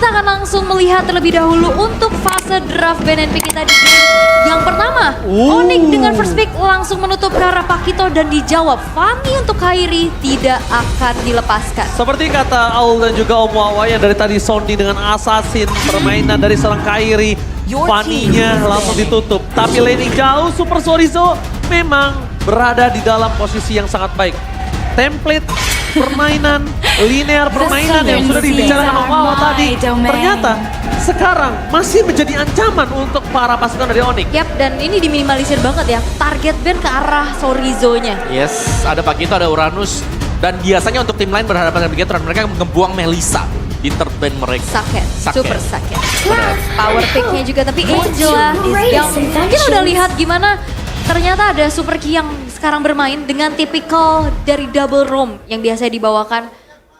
Kita akan langsung melihat terlebih dahulu untuk fase draft BNNP kita di game yang pertama. Onyx dengan first pick langsung menutup ke arah Pakito dan dijawab Fanny untuk Kairi tidak akan dilepaskan. Seperti kata Aul dan juga Om Wawa yang dari tadi sounding dengan assassin, permainan dari seorang Kairi, Fanny-nya langsung ditutup. Tapi laning jauh, Super Chorizo memang berada di dalam posisi yang sangat baik. Template permainan, linear permainan yang sudah dibicarakan Om Wawa tadi, ternyata sekarang masih menjadi ancaman untuk para pasukan dari Onyx. Yap, dan ini diminimalisir banget ya, target ban ke arah Chorizo-nya. Yes, ada Pakito, ada Uranus. Dan biasanya untuk tim lain berhadapan dengan Bigetron, mereka ngebuang Melissa di third band mereka. Saket, Saket. super saket. Power pick-nya juga, tapi Angela yang mungkin udah lihat gimana ternyata ada super key yang sekarang bermain dengan tipikal dari double roam yang biasa dibawakan.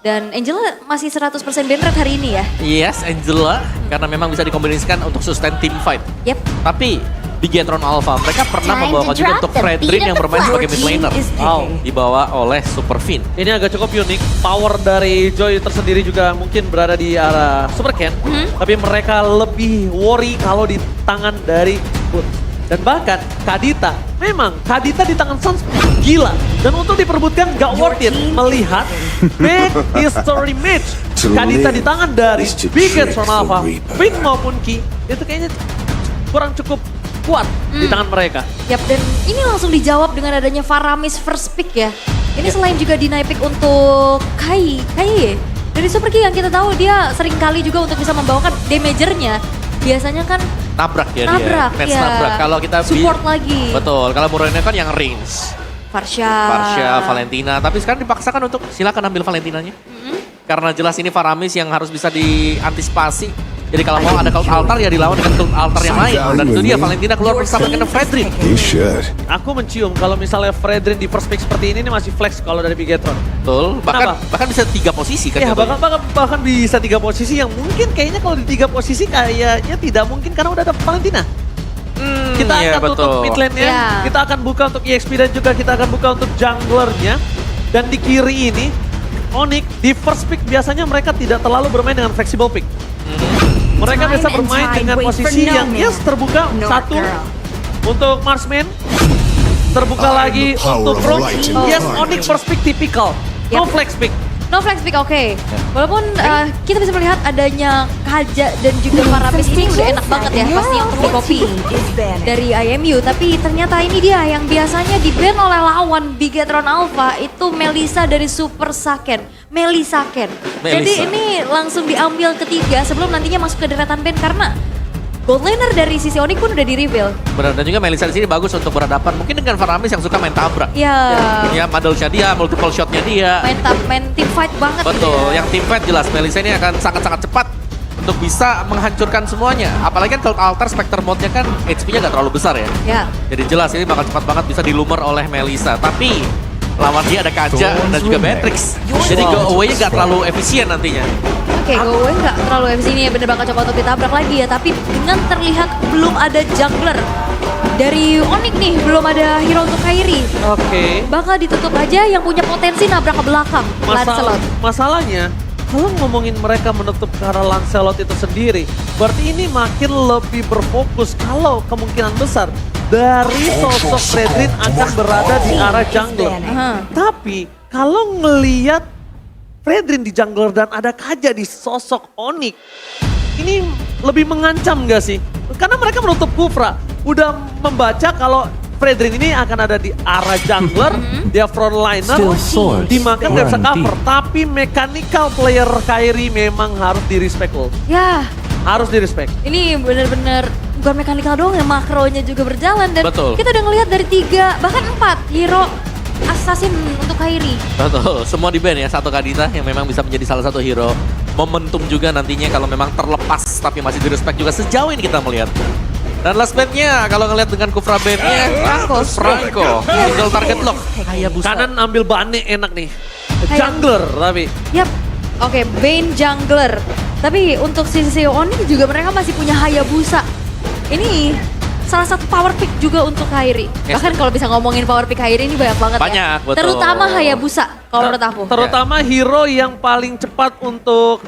Dan Angela masih 100% ban rate hari ini ya. Yes, Angela, karena memang bisa dikombinasikan untuk sustain team fight. Yep. Tapi Bigetron Alpha, mereka pernah membawakan juga untuk Fredrin yang bermain sebagai mid laner. Dibawa oleh Super Fin. Ini agak cukup unik, power dari Joy tersendiri juga mungkin berada di arah Super Ken. Tapi mereka lebih worry kalau di tangan dari Boot. Dan bahkan Kadita, memang Kadita di tangan Suns gila. Dan untuk diperbutkan gak worth it melihat big history match. Kadita di tangan dari Bigetron Alpha, Pink maupun Ki, itu kayaknya kurang cukup kuat di tangan mereka. Yap, dan ini langsung dijawab dengan adanya Faramis first pick ya. Ini selain juga deny pick untuk Kai ya. Dari super key yang kita tahu dia sering kali juga untuk bisa membawakan damagernya. Biasanya kan Nabrak ya nabrak, dia. Match ya. nabrak. Kalau kita support lagi. Betul, kalau Murena kan yang range. Farsha, Valentina. Tapi sekarang dipaksakan untuk silakan ambil Valentinanya. Karena jelas ini Faramis yang harus bisa diantisipasi. Jadi kalau mau ada cult altar ya dilawan dengan cult altar yang lain. Dan itu dia Valentina keluar bersama dengan Fredrin. You should. Aku mencium kalau misalnya Fredrin di first pick seperti ini masih flex kalau dari Bigetron. Betul, bahkan bisa 3 posisi kan. Ya jatuhnya. bahkan bisa 3 posisi yang mungkin kayaknya kalau di 3 posisi kayaknya tidak mungkin karena udah ada Valentina. Kita iya, akan tutup betul. mid lane-nya, Ya. kita akan buka untuk EXP dan juga kita akan buka untuk junglernya. Dan di kiri ini, Onyx di first pick biasanya mereka tidak terlalu bermain dengan flexible pick. Mereka bisa bermain dengan posisi yang terbuka satu untuk marksman, terbuka lagi untuk roam. Yes, Onyx first pick typical, no flex pick. no flex pick, oke. Walaupun kita bisa melihat adanya Kaja dan juga Faramis ini udah enak banget ya pastinya untuk di-copy dari IMU. Tapi ternyata ini dia yang biasanya di-ban oleh lawan Bigetron Alpha itu Melissa dari Super Saken. Melisaken. Jadi ini langsung diambil ketiga sebelum nantinya masuk ke deretan ban karena gold laner dari sisi Onyx pun udah di-reveal. Benar, dan juga Melissa di sini bagus untuk berhadapan mungkin dengan Faramis yang suka main tabrak. Ya. Ya, model-nya dia, multiple shotnya dia. Main team fight banget. Betul, ya. yang team fight jelas Melissa ini akan sangat-sangat cepat untuk bisa menghancurkan semuanya. Apalagi kan Cult Altar Spectre mode-nya kan HP-nya gak terlalu besar ya. Ya. Jadi jelas ini bakal cepat banget bisa dilumer oleh Melissa. Tapi lawan dia ada Kaja dan juga Matrix. Jadi go away-nya gak terlalu efisien nantinya. Oke, go away nggak terlalu efisien ya, bener bakal coba untuk ditabrak lagi ya. Tapi dengan terlihat belum ada jungler dari Onyx nih, belum ada hero untuk Kairi. Oke. Bakal ditutup aja yang punya potensi nabrak ke belakang. Lancelot. Masalahnya, kalau ngomongin mereka menutup ke arah Lancelot itu sendiri, berarti ini makin lebih berfokus kalau kemungkinan besar dari sosok Fredrin akan berada di arah jungler. Tapi kalau ngelihat Fredrin di jungler dan ada Kaja di sosok Onyx, ini lebih mengancam gak sih? Karena mereka menutup Kufra, udah membaca kalau Fredrin ini akan ada di arah jungler, dia frontliner, dimakan gak bisa cover. Tapi mechanical player Kairi memang harus di-respect loh. Ya, Harus di-respect. ini bener-bener bukan mekanikal doang ya, makronya juga berjalan. Dan Betul. kita udah ngelihat dari 3, bahkan 4 hero assassin untuk Kairi. Betul, semua di ban ya. Satu Kadita yang memang bisa menjadi salah satu hero momentum juga nantinya kalau memang terlepas tapi masih di-respect juga sejauh ini kita melihat. Dan last bandnya kalau ngelihat dengan Kufra bandnya Franco, tinggal target lock. Hayabusa. Kanan ambil Bane enak nih. Jungler tapi. Yap, oke, Bane jungler. Tapi untuk sisi Onyx juga mereka masih punya Hayabusa. Ini salah satu power pick juga untuk Kairi. Yes. Bahkan kalau bisa ngomongin power pick Kairi ini banyak banget Banyak, ya. betul. Terutama Hayabusa kalau menurut aku. Terutama hero yang paling cepat untuk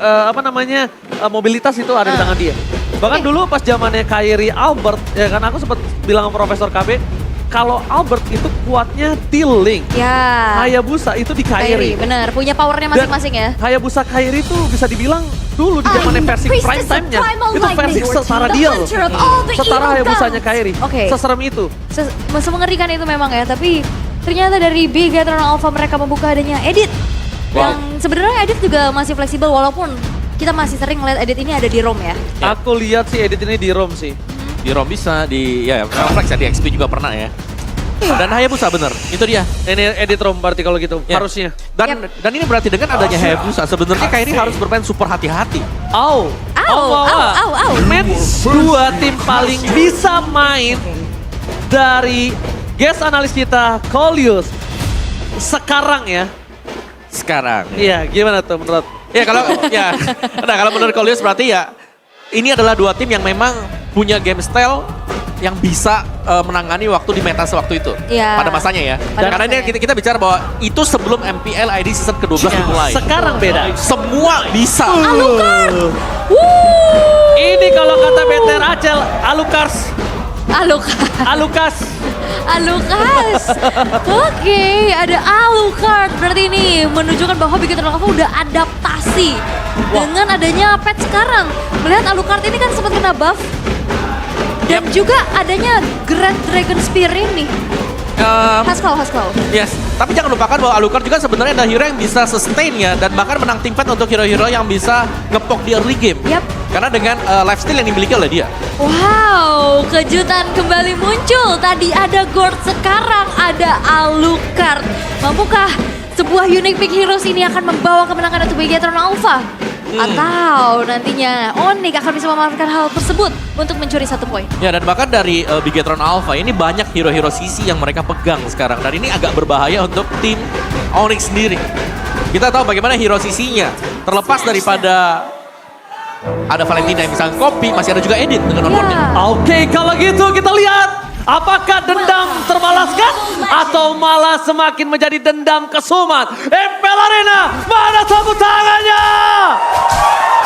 mobilitas itu ada di tangan dia. Bahkan Oke. dulu pas zamannya Kairi Albert, ya kan aku sempat bilang sama Profesor KB, kalau Albert itu kuatnya di Link. Ya. Hayabusa itu di Kairi. Bener, punya powernya Dan masing-masing ya. Hayabusa Kairi itu bisa dibilang dulu di zamannya versi prime time-nya. Itu versi setara dia loh. Setara Hayabusanya Kairi. Oke. Seserem itu. Semengerikan itu memang ya, tapi ternyata dari Bigetron Alpha mereka membuka adanya Edit. Wow. Yang sebenarnya Edit juga masih fleksibel walaupun kita masih sering ngeliat Edit ini ada di ROM ya. Aku lihat sih edit ini di ROM sih. Di ROM bisa, di ya Flex ya, di XP juga pernah ya. Dan Hayabusa bener, itu dia. Ini edit ROM berarti kalau gitu, Ya. harusnya. Dan ini berarti dengan adanya Hayabusa, sebenarnya Kairi harus bermain super hati-hati. Au. Au. Match 2 tim paling bisa main dari guest analis kita, Colius. Sekarang ya. Sekarang. Iya, gimana tuh menurut? Ya kalau nah kalau menurut Colius berarti ya ini adalah dua tim yang memang punya game style yang bisa menangani waktu di meta sewaktu itu. Iya. Pada masanya ya. Pada Karena ini masanya. kita bicara bahwa itu sebelum MPL ID season ke-12 dimulai. Sekarang beda. Semua bisa. Alucard. Ini kalau kata BTR Acel, Alucard. Alucard. Alucard. Oke, ada Alucard. Berarti ini menunjukkan bahwa Bigetron Alpha udah adaptasi dengan adanya patch sekarang. Melihat Alucard ini kan sempat kena buff. Dan juga adanya Grand Dragon Spear ini. Haskell. Yes, tapi jangan lupakan bahwa Alucard juga sebenarnya ada hero yang bisa sustain ya dan bahkan menang team fight untuk hero-hero yang bisa ngepok di early game. Yap. Karena dengan lifesteal yang dimiliki oleh dia. Wow, kejutan kembali muncul. Tadi ada Gord, sekarang ada Alucard. Mampukah sebuah unique pick heroes ini akan membawa kemenangan untuk Bigetron Alpha? Atau nantinya Onyx akan bisa memanfaatkan hal tersebut untuk mencuri 1 poin? Ya dan bahkan dari Bigetron Alpha ini banyak hero-hero sisi yang mereka pegang sekarang. Dan ini agak berbahaya untuk tim Onyx sendiri. Kita tahu bagaimana hero sisinya. Terlepas daripada ada Valentina yang bisa copy, masih ada juga Edit dengan Onyx. Oke, kalau gitu kita lihat apakah dendam terbalaskan atau malah semakin menjadi dendam kesumat. MPL Arena, mana tepuk tangannya?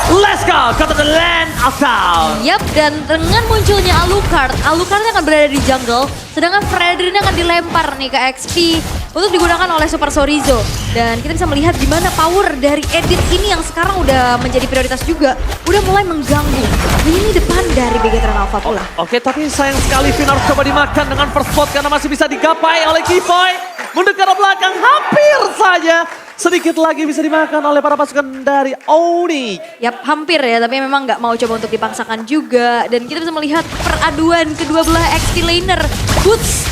Let's go to the land of town. Yap, dan dengan munculnya Alucard akan berada di jungle, sedangkan Fredrin akan dilempar nih ke XP untuk digunakan oleh Super Sorizo. Dan kita bisa melihat gimana power dari Edit ini yang sekarang udah menjadi prioritas juga, udah mulai mengganggu lini depan dari Bigetron Alpha pula. Oke, tapi sayang sekali Vin harus coba dimakan dengan first spot karena masih bisa digapai oleh Kivoy. Mundur ke arah belakang, hampir saja. Sedikit lagi bisa dimakan oleh para pasukan dari Onyx. Yap, hampir ya, tapi memang nggak mau coba untuk dipaksakan juga. Dan kita bisa melihat peraduan kedua belah XP laner. Boots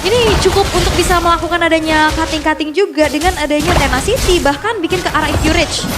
ini cukup untuk bisa melakukan adanya cutting-cutting juga dengan adanya tenacity, bahkan bikin ke arah Curage.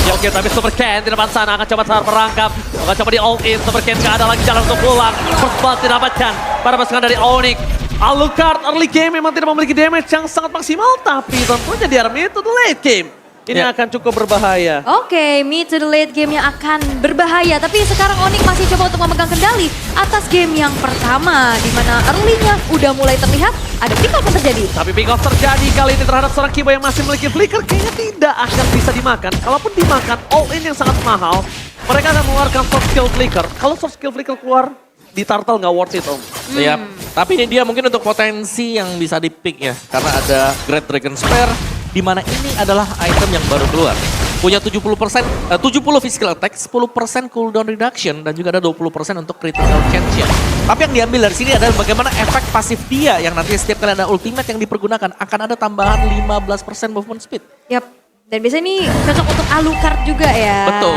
Ya oke, tapi Super Ken di depan sana akan coba merangkap. Akan coba di all in, Super Ken gak ada lagi jalan untuk pulang. First blood didapatkan para pasukan dari Onyx. Alucard early game memang tidak memiliki damage yang sangat maksimal, tapi tentunya di mid to the late game ini Ya. akan cukup berbahaya. Oke, mid to the late game yang akan berbahaya. Tapi sekarang Onyx masih coba untuk memegang kendali atas game yang pertama. Di mana early-nya udah mulai terlihat ada pick up yang terjadi. Tapi pick off terjadi kali ini terhadap seorang Kiba yang masih memiliki flicker. Kayaknya tidak akan bisa dimakan. Kalaupun dimakan all in yang sangat mahal, mereka akan mengeluarkan soft skill flicker. Kalau soft skill flicker keluar, di turtle nggak worth it om. Siap. Tapi ini dia mungkin untuk potensi yang bisa di-pick ya. Karena ada Great Dragon Spear, di mana ini adalah item yang baru keluar. Punya 70%, 70 physical attack, 10% cooldown reduction, dan juga ada 20% untuk critical chance-nya. Tapi yang diambil dari sini adalah bagaimana efek pasif dia yang nanti setiap kali ada ultimate yang dipergunakan akan ada tambahan 15% movement speed. Yap. Dan biasanya ini cocok untuk Alucard juga ya. Betul.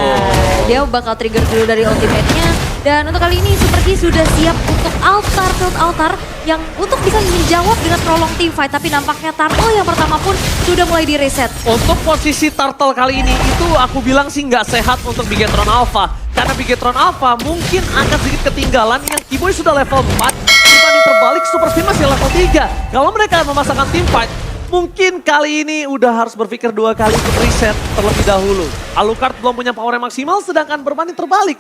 Dia bakal trigger dulu dari ultimate-nya. Dan untuk kali ini Super Key sudah siap untuk field altar yang untuk bisa menjawab dengan prolong team fight. Tapi nampaknya Turtle yang pertama pun sudah mulai di reset. Untuk posisi turtle kali ini itu aku bilang sih nggak sehat untuk Bigetron Alpha. Karena Bigetron Alpha mungkin akan sedikit ketinggalan yang Kiboy sudah level 4. Dibanding terbalik Super Team masih level 3. Kalau mereka memasangkan team fight, mungkin kali ini udah harus berpikir 2 kali untuk reset terlebih dahulu. Alucard belum punya power yang maksimal sedangkan berbanding terbalik.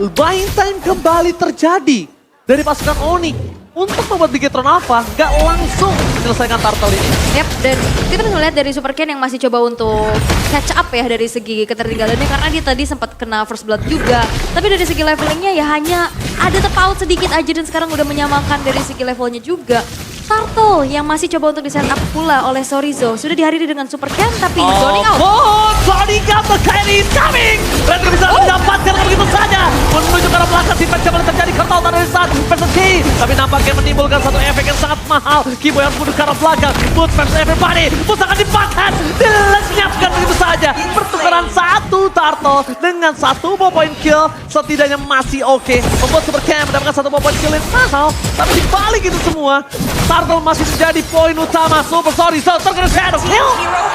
Buying time kembali terjadi dari pasukan Onyx untuk membuat Bigetron Alpha gak langsung menyelesaikan turtle ini. Yap, dan kita bisa melihat dari Super Ken yang masih coba untuk catch up ya dari segi ketertinggalannya karena dia tadi sempat kena first blood juga. Tapi dari segi levelingnya ya hanya ada terpaut sedikit aja dan sekarang udah menyamakan dari segi levelnya juga. Turtle yang masih coba untuk di-set up pula oleh Sorizo. Sudah dihadiri dengan Super Ken tapi zoning out. Oh, zoning out, the Kylie is coming! Red bisa mendapatkan begitu saja. Menuju ke arah belakang, si Pet kembali terjadi kertautan dari saat versus Ki. Tapi nampaknya menimbulkan satu efek yang sangat mahal. Kiboy harus menuju ke arah belakang. Boot versus everybody. Boot akan dipakan. Dilenyapkan begitu saja. Pertukaran satu turtle dengan satu point kill. Setidaknya masih oke. Membuat Super Ken mendapatkan satu point kill yang mahal. Tapi dibalik itu semua, Turtle masih menjadi poin utama. Super Sorizo terkena shadow kill.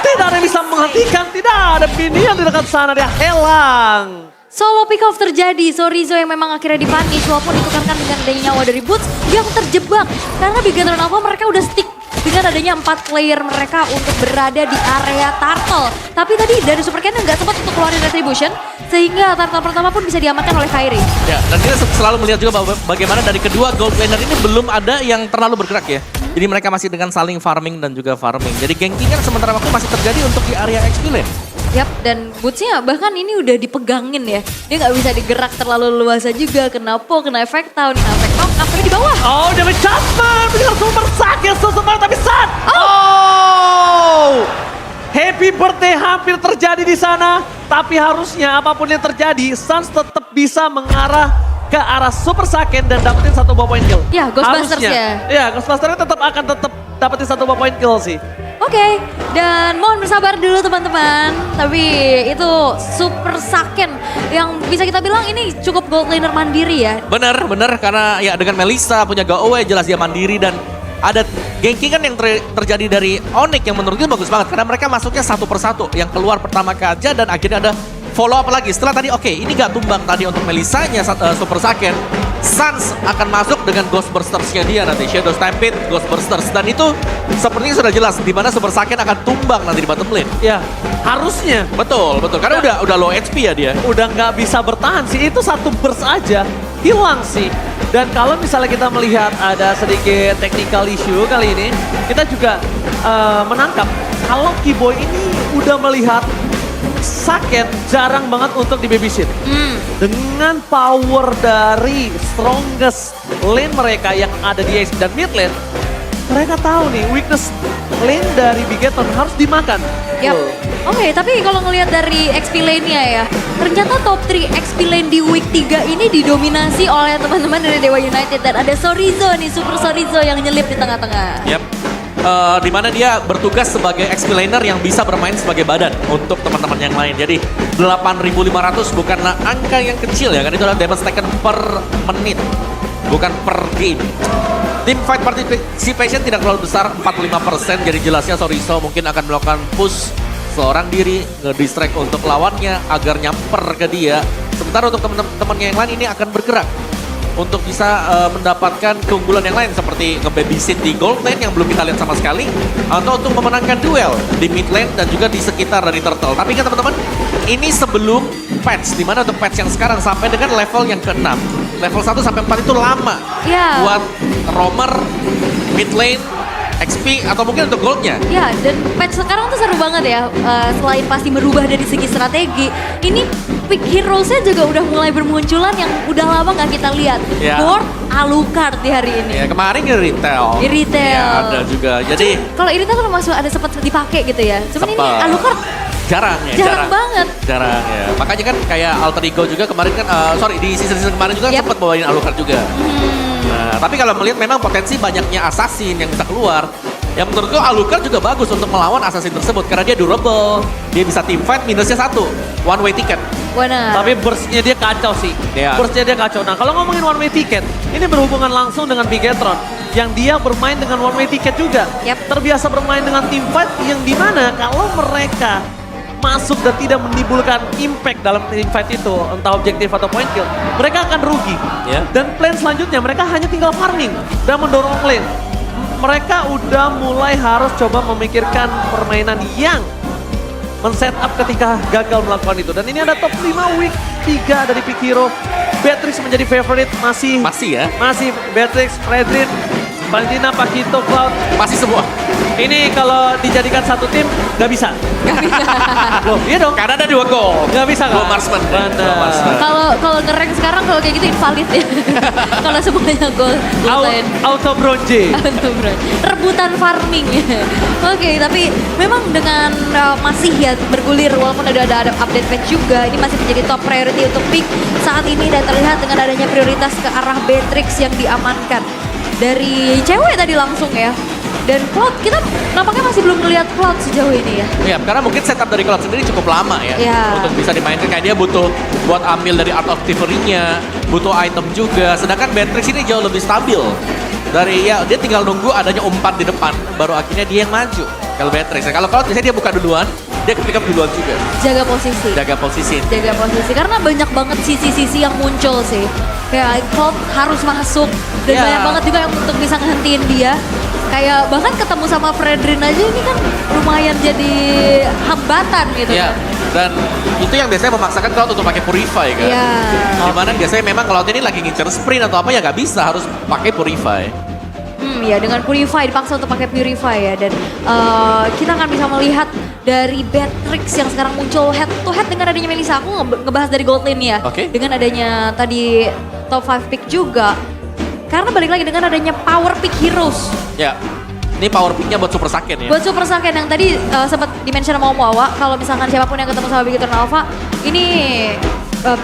Tidak ada yang bisa menghentikan. Tidak ada minion di dekat sana. Dia hilang. Solo pick off terjadi, Sorizo yang memang akhirnya dipunish walaupun ditukarkan dengan adanya nyawa dari Boots yang terjebak. Karena Bigetron Alpha mereka udah stick dengan adanya 4 player mereka untuk berada di area Turtle. Tapi tadi dari Super Ken nggak sempat untuk keluarin retribution sehingga Turtle pertama pun bisa diamankan oleh Kairi. Ya, dan kita selalu melihat juga bagaimana dari kedua gold laner ini belum ada yang terlalu bergerak ya. Jadi mereka masih dengan saling farming dan juga farming. Jadi ganking kan sementara waktu masih terjadi untuk di area XP lane. Yap, dan Bootsnya bahkan ini udah dipegangin ya. Dia nggak bisa digerak terlalu luasa juga. Kena pull, kena efek town, kena efek knock, tapi di bawah. Oh, damage Jasper. Benar super sakit. Sesemar tapi sad. Oh. Happy birthday hampir terjadi di sana. Tapi harusnya apapun yang terjadi, Suns tetap bisa mengarah ke arah Super Saiyan dan dapetin satu point kill. Ya, Ghostbusters Harusnya. ya. Ya, Ghostbusters tetap dapetin satu point kill sih. Oke, dan mohon bersabar dulu teman-teman. Tapi itu Super Saiyan yang bisa kita bilang ini cukup gold laner mandiri ya. Bener karena ya dengan Melissa punya go away jelas dia mandiri dan ada ganking kan yang terjadi dari Onyx yang menurut gue bagus banget karena mereka masuknya satu persatu. Yang keluar pertama Kaja dan akhirnya ada follow up lagi. Setelah tadi oke, ini gak tumbang tadi untuk Melissanya Super Saiyan. Suns akan masuk dengan Ghostbusters-nya dia nanti. Shadow Stampede, Ghostbusters. Dan itu sepertinya sudah jelas di mana Super Saiyan akan tumbang nanti di bottom lane. Ya, harusnya. Betul. Karena udah low HP ya dia. Udah nggak bisa bertahan sih. Itu satu burst aja hilang sih. Dan kalau misalnya kita melihat ada sedikit technical issue kali ini, kita juga menangkap kalau Kiboy ini udah melihat Saiyan jarang banget untuk di babysit. Dengan power dari strongest lane mereka yang ada di XP dan mid lane, mereka tahu nih weakness lane dari Bigetron harus dimakan. Yap. Oke, tapi kalau ngelihat dari XP lane-nya ya, ternyata top 3 XP lane di week 3 ini didominasi oleh teman-teman dari Dewa United dan ada Sorizo nih, Super Sorizo yang nyelip di tengah-tengah. Yap. Di mana dia bertugas sebagai XP laner yang bisa bermain sebagai badan untuk teman-teman yang lain. Jadi 8.500 bukanlah angka yang kecil ya, kan itu adalah damage taken per menit, bukan per game. Team fight participation tidak terlalu besar, 45%, jadi jelasnya Sorizo mungkin akan melakukan push seorang diri, nge-distract untuk lawannya agar nyamper ke dia. Sementara untuk teman-temannya yang lain ini akan bergerak untuk bisa mendapatkan keunggulan yang lain seperti nge-babysit di gold lane yang belum kita lihat sama sekali atau untuk memenangkan duel di mid lane dan juga di sekitar dari turtle. Tapi kan teman-teman, ini sebelum patch, dimana untuk patch yang sekarang sampai dengan level yang ke-6. Level 1 sampai 4 itu lama buat roamer, mid lane, XP atau mungkin untuk goldnya. Ya, dan patch sekarang tuh seru banget ya. Selain pasti merubah dari segi strategi, ini pick heroes-nya juga udah mulai bermunculan yang udah lama gak kita lihat. Ya. Board Alucard di hari ini. Ya, kemarin di retail. Di retail. Ya, ada juga. Jadi kalau ini kan masuk ada sempat dipakai gitu ya. Cuman ini Alucard jarang banget. Jarang ya. Makanya kan kayak Alter Ego juga kemarin kan, di season kemarin juga sempat bawain Alucard juga. Nah, tapi kalau melihat memang potensi banyaknya assassin yang bisa keluar, yang menurutku Alucard juga bagus untuk melawan assassin tersebut karena dia durable, dia bisa team fight minusnya 1, one way ticket. Benar. Tapi burst-nya dia kacau sih. Ya. Burst-nya dia kacau. Nah, kalau ngomongin one way ticket, ini berhubungan langsung dengan Bigetron yang dia bermain dengan one way ticket juga. Terbiasa bermain dengan team fight yang dimana kalau mereka masuk dan tidak menimbulkan impact dalam team fight itu, entah objektif atau point kill, mereka akan rugi. Dan plan selanjutnya mereka hanya tinggal farming dan mendorong lane. Mereka udah mulai harus coba memikirkan permainan yang men-set up ketika gagal melakukan itu. Dan ini ada top 5 week 3 dari Pick Hero. Beatrix menjadi favorite masih ya. masih Beatrix, Fredrin, Valentina, Pakito, Cloud. Masih semua. Ini kalau dijadikan satu tim nggak bisa. Loh, iya dong. Karena ada 2 gol. Nggak bisa kan? Dua marksman. Benar. Kalau nge-rank sekarang kalau kayak gitu invalid ya. Kalau semuanya gol lain. Auto bronze. Rebutan farming. Oke, tapi memang dengan masih ya bergulir walaupun ada update patch juga, ini masih menjadi top priority untuk pick saat ini dan terlihat dengan adanya prioritas ke arah Beatrix yang diamankan dari cewek tadi langsung ya. Dan Cloud, kita nampaknya masih belum melihat Cloud sejauh ini ya. Iya, karena mungkin setup dari Cloud sendiri cukup lama ya. Iya. Untuk bisa dimainkan, kayak dia butuh buat ambil dari Art of Thievery-nya, butuh item juga. Sedangkan Beatrix ini jauh lebih stabil. Dari ya, dia tinggal nunggu adanya umpan di depan, baru akhirnya dia yang maju. Kalau Beatrix, kalau Cloud biasanya dia buka duluan, dia kepick up duluan juga. Jaga posisi. Jaga posisi. Jaga posisi, karena banyak banget sisi-sisi yang muncul sih. Kayak Cloud harus masuk, dan Ya. banyak banget juga yang untuk bisa ngehentiin dia. Kayak bahkan ketemu sama Fredrin aja ini kan lumayan jadi hambatan gitu. Iya, dan itu yang biasanya memaksakan Cloud untuk pakai Purify kan. Iya. Dimana biasanya memang Cloud ini lagi ngincer sprint atau apa ya nggak bisa, harus pakai Purify. Ya dengan Purify, dipaksa untuk pakai Purify ya. Dan kita akan bisa melihat dari Beatrix yang sekarang muncul head to head dengan adanya Melissa. Aku ngebahas dari gold lane ya. Oke. Dengan adanya tadi top 5 pick juga. Karena balik lagi dengan adanya power pick heroes. Ya, ini power pick-nya buat Super Saiyan ya. Buat Super Saiyan yang tadi sempat di-mention sama Om Wawa, kalau misalkan siapapun yang ketemu sama Bigetron Alpha, ini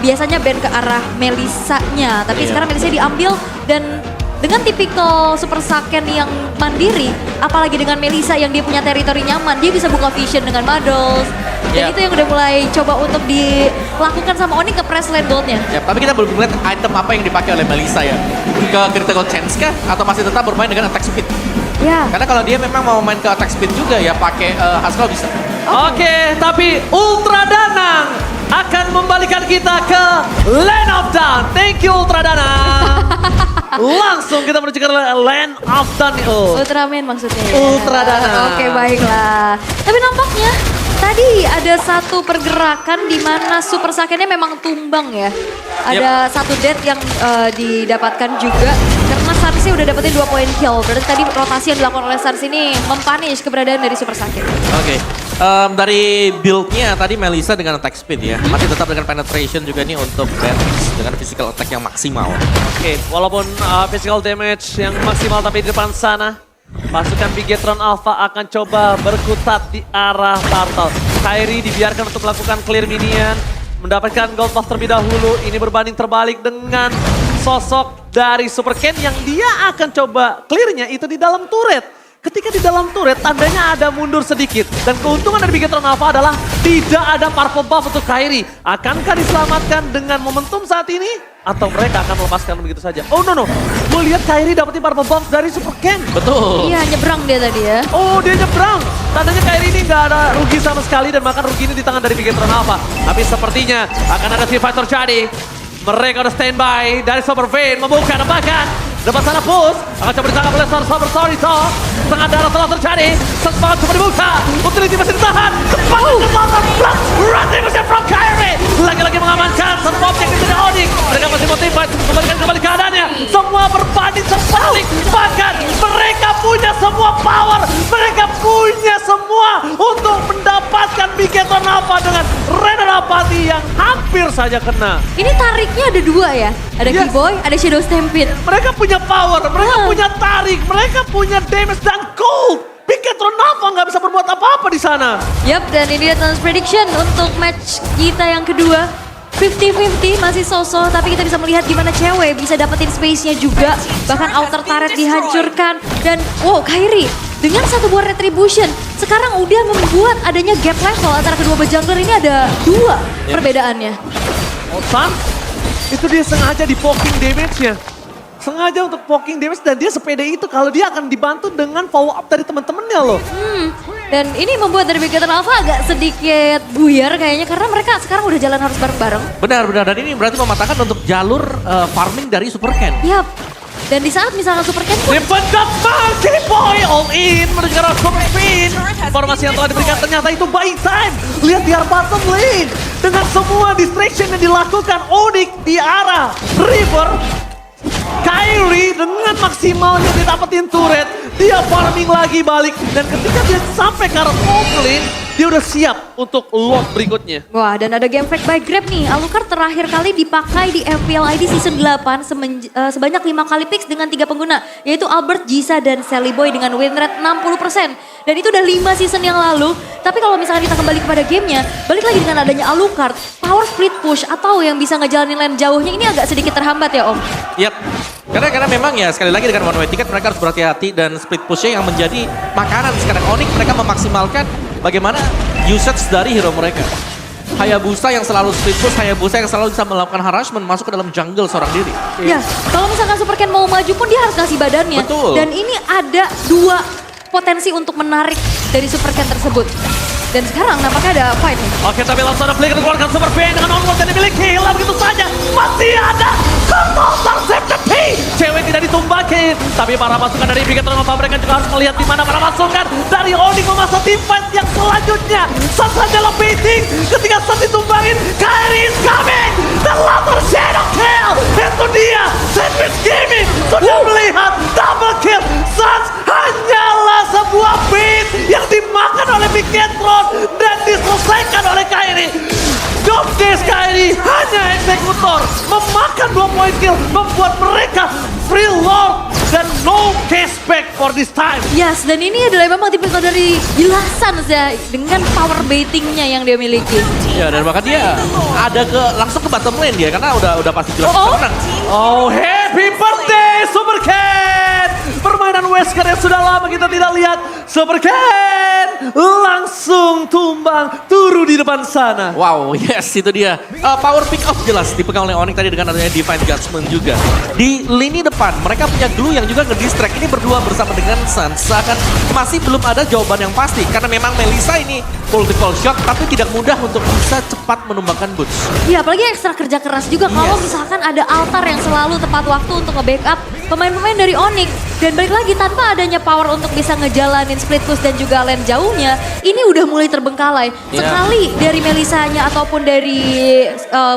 biasanya band ke arah Melissa-nya. Tapi Iya. sekarang Melissa diambil dan dengan tipikal Super Saiyan yang mandiri, apalagi dengan Melissa yang dia punya teritori nyaman, dia bisa buka vision dengan Muddles. Dan Yap. itu yang udah mulai coba untuk dilakukan sama Oni ke press lane goldnya. Ya, tapi kita belum melihat item apa yang dipakai oleh Melissa ya. Ke critical chance kah? Atau masih tetap bermain dengan attack speed? Ya. Karena kalau dia memang mau main ke attack speed juga ya pakai Haskell bisa. Oke, tapi Ultra Danang akan membalikan kita ke Land of Dawn. Thank you Ultra Danang. Langsung kita menuju ke Land of Dawn. Oh. Ultraman maksudnya ya. Ultra Dana. Oke, baiklah. Tapi nampaknya tadi ada satu pergerakan di mana Super Saiyan-nya memang tumbang ya. Ada satu death yang didapatkan juga karena Sarsi udah dapetin 2 poin kill. Berarti tadi rotasi yang dilakukan oleh Sarsi ini mempunish keberadaan dari Super Saiyan. Oke. Dari build-nya tadi Melissa dengan attack speed ya. Masih tetap dengan penetration juga nih untuk Beatrix dengan physical attack yang maksimal. Oke, walaupun physical damage yang maksimal tapi di depan sana, pasukan Bigetron Alpha akan coba berkutat di arah turtle. Kairi dibiarkan untuk melakukan clear minion, mendapatkan gold buff terlebih dahulu. Ini berbanding terbalik dengan sosok dari Super Ken yang dia akan coba clearnya itu di dalam turret. Ketika di dalam turret, tandanya ada mundur sedikit. Dan keuntungan dari Bigetron Alpha adalah tidak ada purple buff untuk Kairi. Akankah diselamatkan dengan momentum saat ini? Atau mereka akan melepaskan begitu saja? Oh no. Gue lihat Kairi dapetin purple buff dari Super Ken. Betul. Iya, nyebrang dia tadi ya. Oh, dia nyebrang. Tandanya Kairi ini nggak ada rugi sama sekali dan bahkan rugi ini di tangan dari Bigetron Alpha. Tapi sepertinya akan ada team fight terjadi. Mereka udah standby dari Super Vayne membuka tembakan. Depan sana push, akan coba ditangkap oleh Super Sorito. Tengah darah telah terjadi, semangat coba dibuka. Utility masih ditahan. Cepat ke belakang, running masih from Kairi. Lagi-lagi mengamankan satu objek di sini Onyx. Mereka masih motivate, kembalikan kembali keadaannya. Semua berbanding terbalik. Bahkan mereka punya semua power. Mereka punya semua untuk mendapatkan Bigetron Alpha dengan Renner Apathy yang hampir saja kena. Ini tariknya ada 2 ya. Ada Yes. Keyboy, ada Shadow Stampede. Mereka punya power, mereka punya tarik, mereka punya damage dan cold. Bigetron Alpha nggak bisa berbuat apa-apa di sana. Yap, dan ini dia Thanos Prediction untuk match kita yang kedua. 50-50 masih sosok, tapi kita bisa melihat gimana cewek bisa dapetin space-nya juga. Bahkan outer turret dihancurkan. Dan wow, Kairi dengan satu buah retribution sekarang udah membuat adanya gap level antara kedua jungler ini ada 2 perbedaannya. Otan, itu dia sengaja di poking damage-nya. Sengaja untuk poking damage dan dia sepede itu kalau dia akan dibantu dengan follow up dari teman-temannya loh. Dan ini membuat dari Bigetron Alpha agak sedikit buyar kayaknya karena mereka sekarang udah jalan harus bareng-bareng. Benar. Dan ini berarti mematahkan untuk jalur farming dari Super Ken. Yap. Dan di saat misalkan Super Cat pun Dipencet Monkey Boy all in menuju ke arah Super Spin. Informasi yang telah diberikan ternyata itu buy time. Lihat di arah bottom lane. Dengan semua distraction yang dilakukan Onyx di arah River. Kyrie dengan maksimalnya dia dapetin turret. Dia farming lagi balik. Dan ketika dia sampai ke arah top lane, dia udah siap untuk lot berikutnya. wah, dan ada game fake by Grab nih. Alucard terakhir kali dipakai di FPL ID Season 8 sebanyak 5 kali picks dengan 3 pengguna. Yaitu Albert, Jisa, dan Sally Boy dengan win rate 60%. Dan itu udah 5 season yang lalu. Tapi kalau misalnya kita kembali kepada gamenya, balik lagi dengan adanya Alucard, power split push atau yang bisa ngejalanin lane jauhnya ini agak sedikit terhambat ya Om. Yap. Karena memang ya sekali lagi dengan one way ticket mereka harus berhati-hati dan split pushnya yang menjadi makanan sekarang. Onyx mereka memaksimalkan bagaimana usage dari hero mereka. Hayabusa yang selalu split push, Hayabusa yang selalu bisa melakukan harassment masuk ke dalam jungle seorang diri. Ya, kalau misalkan Super Cat mau maju pun dia harus kasih badannya. Betul. Dan ini ada 2 potensi untuk menarik dari Super Cat tersebut. Dan sekarang nampaknya ada fight nih. Oke, tapi langsung ada flicker dikeluarkan Super Pain dengan onward yang dimiliki. Hilang begitu saja. Masih ada Kontol Safety. Cewek tidak ditumbakin. Tapi para pasukan dari Bigetron Nova mereka juga harus melihat di mana para pasukan dari Onyx memasang tim fight yang selanjutnya. Saja baiting ketika saat ditumbangin. Kyrie is coming. The latter shadow kill. Itu dia. Sandwich Gaming sudah melihat double kill. Suns hanyalah sebuah beat yang dimakan oleh Bigetron dan diselesaikan oleh Kyrie. Jobdesk Kyrie hanya eksekutor, memakan 2 poin kill, membuat mereka free lord dan no cashback for this time. Yes, dan ini adalah memang tipikal dari Gilasan ya, dengan power baitingnya yang dia miliki. Ya dan bahkan dia ada langsung ke bottom lane dia karena udah pasti jelas Oh, oh. menang. Oh, happy birthday Super Cat! Permainan Wesker yang sudah lama kita tidak lihat. Super Cat langsung tumbang turu di depan sana. Wow, yes itu dia. Power pick up jelas dipegang oleh Onyx tadi dengan adanya Divine Judgment juga. Di lini depan mereka punya glue yang juga nge-distract. Ini berdua bersama dengan Suns. Seakan masih belum ada jawaban yang pasti. Karena memang Melissa ini multiple shot tapi tidak mudah untuk bisa cepat menumbangkan Boots. Ya, apalagi ekstra kerja keras juga kalau Yes. misalkan ada altar yang selalu tepat waktu untuk nge-backup pemain-pemain dari Onyx. Dan balik lagi tanpa adanya power untuk bisa ngejalanin split push dan juga lane jauhnya, ini udah mulai terbengkalai. Yeah. Sekali dari Melissanya ataupun dari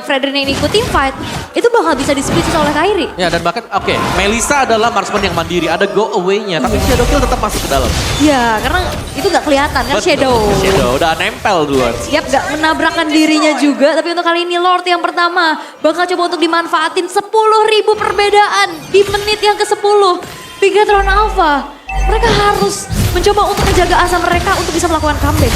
Fredrin yang ikutin fight, itu bakal bisa di-split oleh Kyrie. Ya dan bahkan oke, Melissa adalah marksman yang mandiri, ada go away-nya tapi Shadow Kill tetap masuk ke dalam. Ya, karena itu gak kelihatan kan Betul. Shadow. Shadow udah nempel duluan. Siap gak menabrakkan dirinya juga. Tapi untuk kali ini Lord yang pertama bakal coba untuk dimanfaatin 10.000 perbedaan di menit yang ke-10. Bigetron Alpha, mereka harus mencoba untuk menjaga asa mereka untuk bisa melakukan comeback.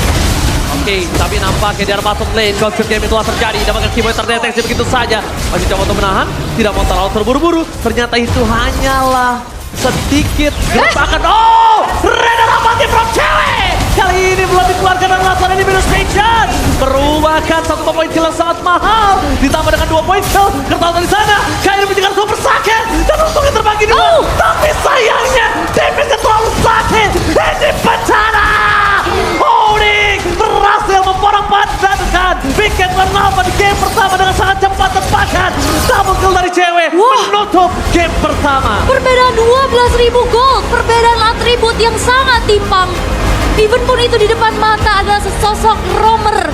Oke, tapi nampaknya di arah bottom lane, conflict game telah terjadi. Dapatkan keyboard terdeteksi begitu saja. Masih coba untuk menahan, tidak mau terlalu terburu-buru. Ternyata itu hanyalah sedikit gerakan. Oh, Reda rapati from cewek. Kali ini belum dikeluarkan dan langsung ini minus pension. Merupakan 1 poin kill yang sangat mahal. Ditambah dengan 2 poin kill. Kertas dari sana, Kyrie menjelaskan super sakit. Dan untungnya terbagi 2. Tapi sayangnya, damage-nya terlalu sakit. Ini bencana. Onyx berhasil memporak-porandakan Bigetron Alpha di game pertama dengan sangat cepat tepakan. Double kill dari cewek menutup game pertama. Perbedaan 12.000 gold, perbedaan atribut yang sangat timpang. Even pun itu di depan mata adalah sesosok roamer